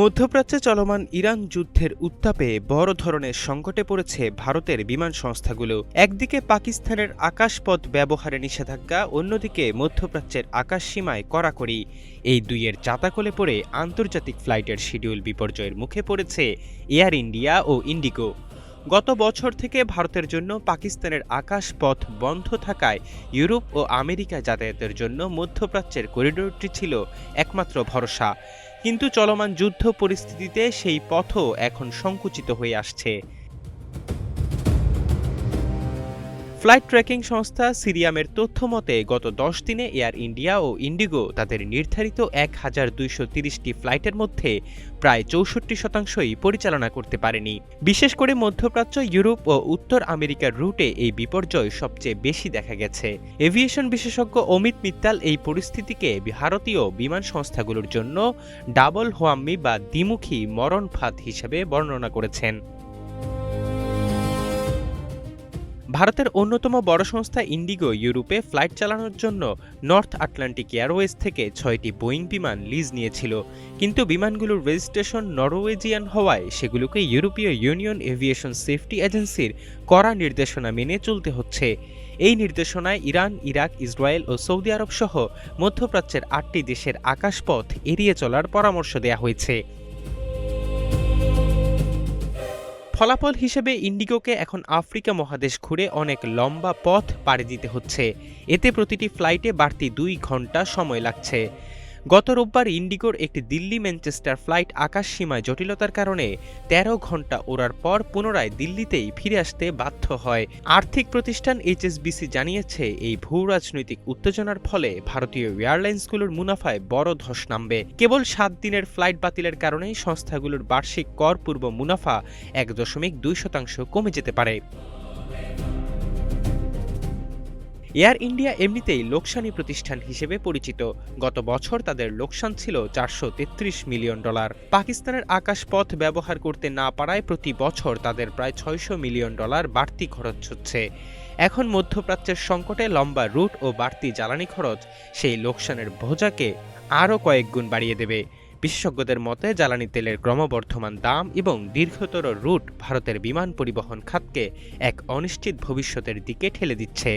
মধ্যপ্রাচ্যে চলমান ইরান যুদ্ধের উত্তাপে বড় ধরনের সংকটে পড়েছে ভারতের বিমান সংস্থাগুলো। একদিকে পাকিস্তানের আকাশপথ ব্যবহারে নিষেধাজ্ঞা, অন্যদিকে মধ্যপ্রাচ্যের আকাশসীমায় কড়াকড়ি। এই দুইয়ের জাতাকলে পড়ে আন্তর্জাতিক ফ্লাইটের শিডিউল বিপর্যয়ের মুখে পড়েছে এয়ার ইন্ডিয়া ও ইন্ডিগো। গত বছর থেকে ভারতের জন্য পাকিস্তানের আকাশপথ বন্ধ থাকায় ইউরোপ ও আমেরিকা যাতায়াতের জন্য মধ্যপ্রাচ্যের করিডোরটি ছিল একমাত্র ভরসা। কিন্তু চলমান যুদ্ধ পরিস্থিতিতে সেই পথও এখন সংকুচিত হয়ে আসছে। ফ্লাইট ট্র্যাকিং সংস্থা সিরিয়ামের তথ্য মতে গত 10 দিনে এয়ার ইন্ডিয়া ও ইন্ডিগো তাদের নির্ধারিত 1230টি ফ্লাইটের মধ্যে প্রায় 64% পরিচালনা করতে পারেনি। বিশেষ করে মধ্যপ্রাচ্য, ইউরোপ ও উত্তর আমেরিকার রুটে এই বিপর্যয় সবচেয়ে বেশি দেখা গেছে। এভিয়েশন বিশেষজ্ঞ অমিত মিত্তাল এই পরিস্থিতিকে ভারতীয় বিমান সংস্থাগুলোর জন্য ডাবল হোয়াম্মি বা দ্বিমুখী মরণ ফাঁদ হিসেবে বর্ণনা করেছেন। ভারতের অন্যতম বড় সংস্থা ইন্ডিগো ইউরোপে ফ্লাইট চালানোর জন্য নর্থ আটলান্টিক এয়ারওয়েজ থেকে 6টি বোয়িং বিমান লিজ নিয়েছিল, কিন্তু বিমানগুলোর রেজিস্ট্রেশন নরওয়েজিয়ান হওয়ায় সেগুলোকে ইউরোপীয় ইউনিয়ন এভিয়েশন সেফটি এজেন্সির কড়া নির্দেশনা মেনে চলতে হচ্ছে। এই নির্দেশনায় ইরান, ইরাক, ইসরায়েল ও সৌদি আরব সহ মধ্যপ্রাচ্যের 8টি দেশের আকাশপথ এড়িয়ে চলার পরামর্শ দেওয়া হয়েছে। ফলাফল হিসেবে ইন্ডিগোকে এখন আফ্রিকা মহাদেশ ঘুরে অনেক লম্বা পথ পাড়ি দিতে হচ্ছে। এতে প্রতিটি ফ্লাইটে বাড়তি 2 ঘন্টা সময় লাগছে। গত রোববার ইন্ডিগোর একটি দিল্লি ম্যানচেস্টার ফ্লাইট আকাশসীমায় জটিলতার কারণে 13 ঘন্টা ওড়ার পর পুনরায় দিল্লিতেই ফিরে আসতে বাধ্য হয়। আর্থিক প্রতিষ্ঠান এইচএসবিসি জানিয়েছে, এই ভূ রাজনৈতিক উত্তেজনার ফলে ভারতীয় এয়ারলাইন্সগুলোর মুনাফায় বড় ধস নামবে। কেবল 7 দিনের ফ্লাইট বাতিলের কারণেই সংস্থাগুলোর বার্ষিক কর পূর্ব মুনাফা 1.2% কমে যেতে পারে। এয়ার ইন্ডিয়া এমনিতেই লোকসানি প্রতিষ্ঠান হিসেবে পরিচিত। গত বছর তাদের লোকসান ছিল $433 মিলিয়ন। পাকিস্তানের আকাশপথ ব্যবহার করতে না পারায় প্রতি বছর তাদের প্রায় $600 মিলিয়ন বাড়তি খরচ হচ্ছে। এখন মধ্যপ্রাচ্যের সংকটে লম্বা রুট ও বাড়তি জ্বালানি খরচ সেই লোকসানের বোঝাকে আরও কয়েক গুণ বাড়িয়ে দেবে। বিশেষজ্ঞদের মতে জ্বালানি তেলের ক্রমবর্ধমান দাম এবং দীর্ঘতর রুট ভারতের বিমান পরিবহন খাতকে এক অনিশ্চিত ভবিষ্যতের দিকে ঠেলে দিচ্ছে।